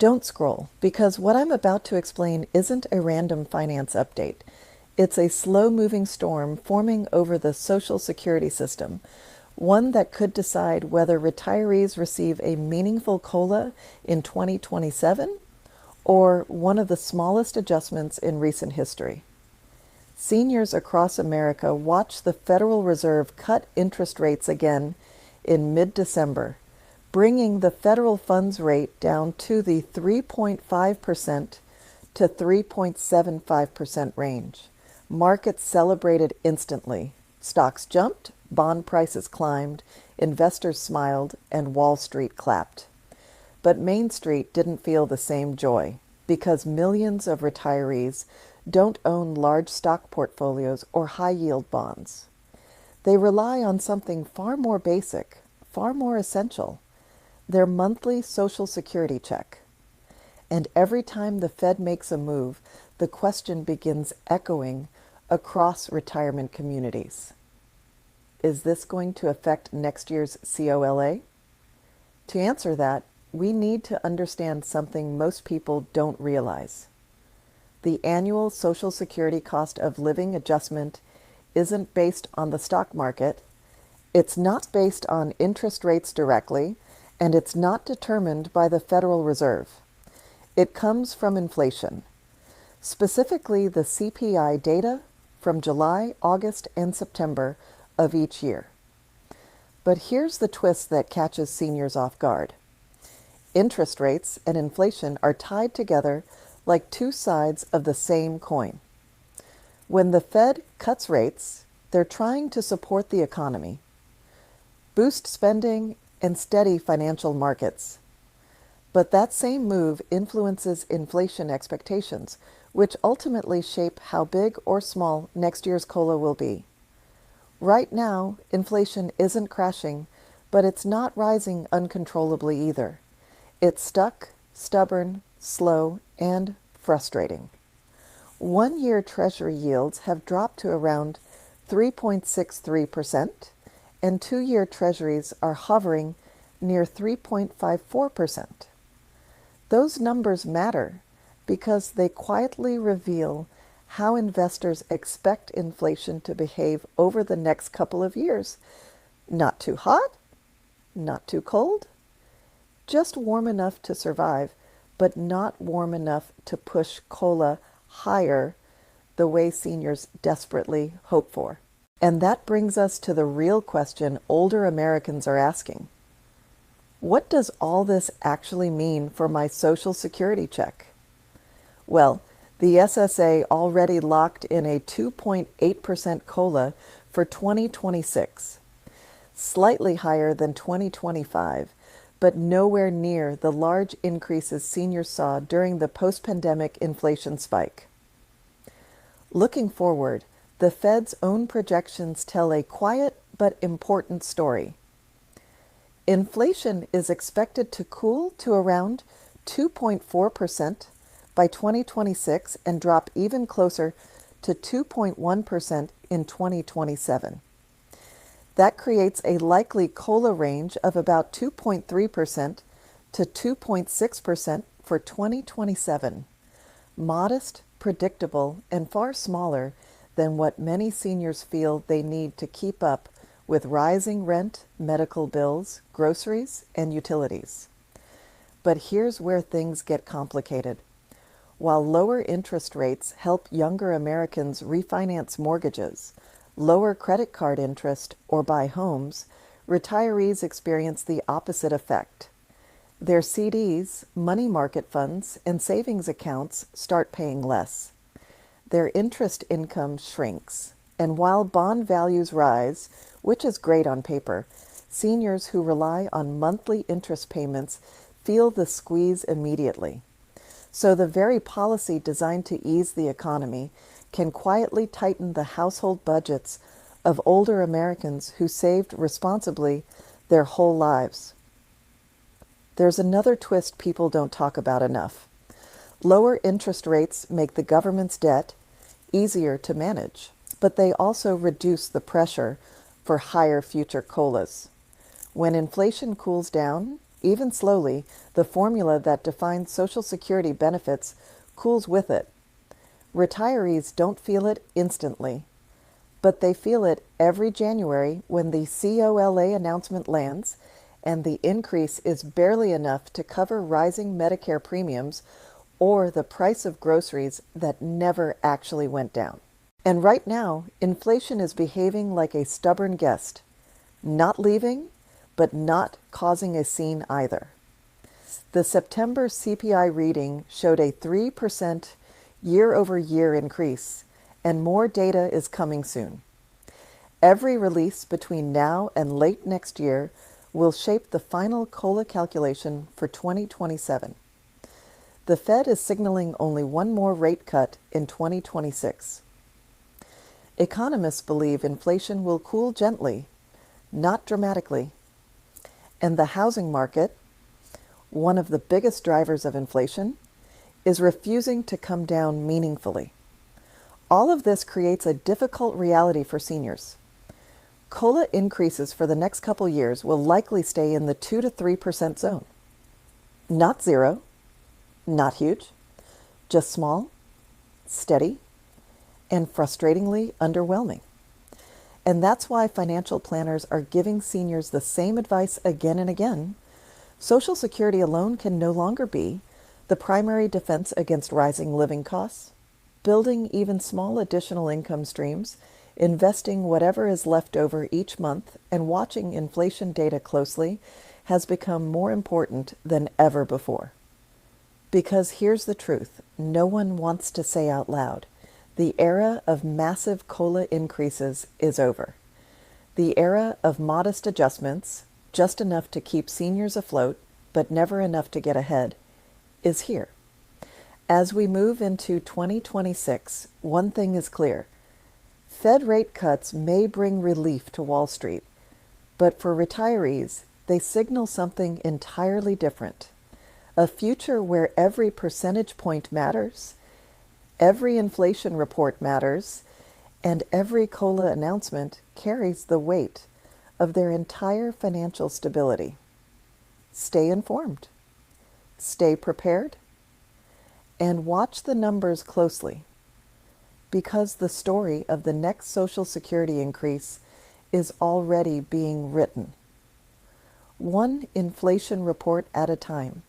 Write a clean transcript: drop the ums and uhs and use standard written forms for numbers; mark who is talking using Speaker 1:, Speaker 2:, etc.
Speaker 1: Don't scroll, because what I'm about to explain isn't a random finance update. It's a slow-moving storm forming over the Social Security system, one that could decide whether retirees receive a meaningful COLA in 2027 or one of the smallest adjustments in recent history. Seniors across America watched the Federal Reserve cut interest rates again in mid-December, bringing the federal funds rate down to the 3.5% to 3.75% range. Markets celebrated instantly. Stocks jumped, bond prices climbed, investors smiled, and Wall Street clapped. But Main Street didn't feel the same joy, because millions of retirees don't own large stock portfolios or high-yield bonds. They rely on something far more basic, far more essential, their monthly Social Security check. And every time the Fed makes a move, the question begins echoing across retirement communities. Is this going to affect next year's COLA? To answer that, we need to understand something most people don't realize. The annual Social Security cost of living adjustment isn't based on the stock market, it's not based on interest rates directly, and it's not determined by the Federal Reserve. It comes from inflation, specifically the CPI data from July, August, and September of each year. But here's the twist that catches seniors off guard. Interest rates and inflation are tied together like two sides of the same coin. When the Fed cuts rates, they're trying to support the economy, boost spending, and steady financial markets. But that same move influences inflation expectations, which ultimately shape how big or small next year's COLA will be. Right now, inflation isn't crashing, but it's not rising uncontrollably either. It's stuck, stubborn, slow, and frustrating. One-year Treasury yields have dropped to around 3.63%, and two-year Treasuries are hovering near 3.54%. Those numbers matter because they quietly reveal how investors expect inflation to behave over the next couple of years. Not too hot, not too cold, just warm enough to survive, but not warm enough to push COLA higher the way seniors desperately hope for. And that brings us to the real question older Americans are asking. What does all this actually mean for my Social Security check? Well, the SSA already locked in a 2.8% COLA for 2026, slightly higher than 2025, but nowhere near the large increases seniors saw during the post-pandemic inflation spike. Looking forward, the Fed's own projections tell a quiet but important story. Inflation is expected to cool to around 2.4% by 2026 and drop even closer to 2.1% in 2027. That creates a likely COLA range of about 2.3% to 2.6% for 2027. Modest, predictable, and far smaller than what many seniors feel they need to keep up with rising rent, medical bills, groceries, and utilities. But here's where things get complicated. While lower interest rates help younger Americans refinance mortgages, lower credit card interest, or buy homes, retirees experience the opposite effect. Their CDs, money market funds, and savings accounts start paying less. Their interest income shrinks, and while bond values rise, which is great on paper, seniors who rely on monthly interest payments feel the squeeze immediately. So the very policy designed to ease the economy can quietly tighten the household budgets of older Americans who saved responsibly their whole lives. There's another twist people don't talk about enough. Lower interest rates make the government's debt easier to manage, but they also reduce the pressure for higher future COLAs. When inflation cools down, even slowly, the formula that defines Social Security benefits cools with it. Retirees don't feel it instantly, but they feel it every January when the COLA announcement lands and the increase is barely enough to cover rising Medicare premiums or the price of groceries that never actually went down. And right now, inflation is behaving like a stubborn guest, not leaving, but not causing a scene either. The September CPI reading showed a 3% year-over-year increase, and more data is coming soon. Every release between now and late next year will shape the final COLA calculation for 2027. The Fed is signaling only one more rate cut in 2026. Economists believe inflation will cool gently, not dramatically. And the housing market, one of the biggest drivers of inflation, is refusing to come down meaningfully. All of this creates a difficult reality for seniors. COLA increases for the next couple years will likely stay in the 2 to 3% zone. Not zero, not huge, just small, steady, and frustratingly underwhelming. And that's why financial planners are giving seniors the same advice again and again. Social Security alone can no longer be the primary defense against rising living costs. Building even small additional income streams, investing whatever is left over each month, and watching inflation data closely has become more important than ever before. Because here's the truth, no one wants to say out loud, the era of massive COLA increases is over. The era of modest adjustments, just enough to keep seniors afloat, but never enough to get ahead, is here. As we move into 2026, one thing is clear. Fed rate cuts may bring relief to Wall Street, but for retirees, they signal something entirely different. A future where every percentage point matters, every inflation report matters, and every COLA announcement carries the weight of their entire financial stability. Stay informed, stay prepared, and watch the numbers closely, because the story of the next Social Security increase is already being written. One inflation report at a time.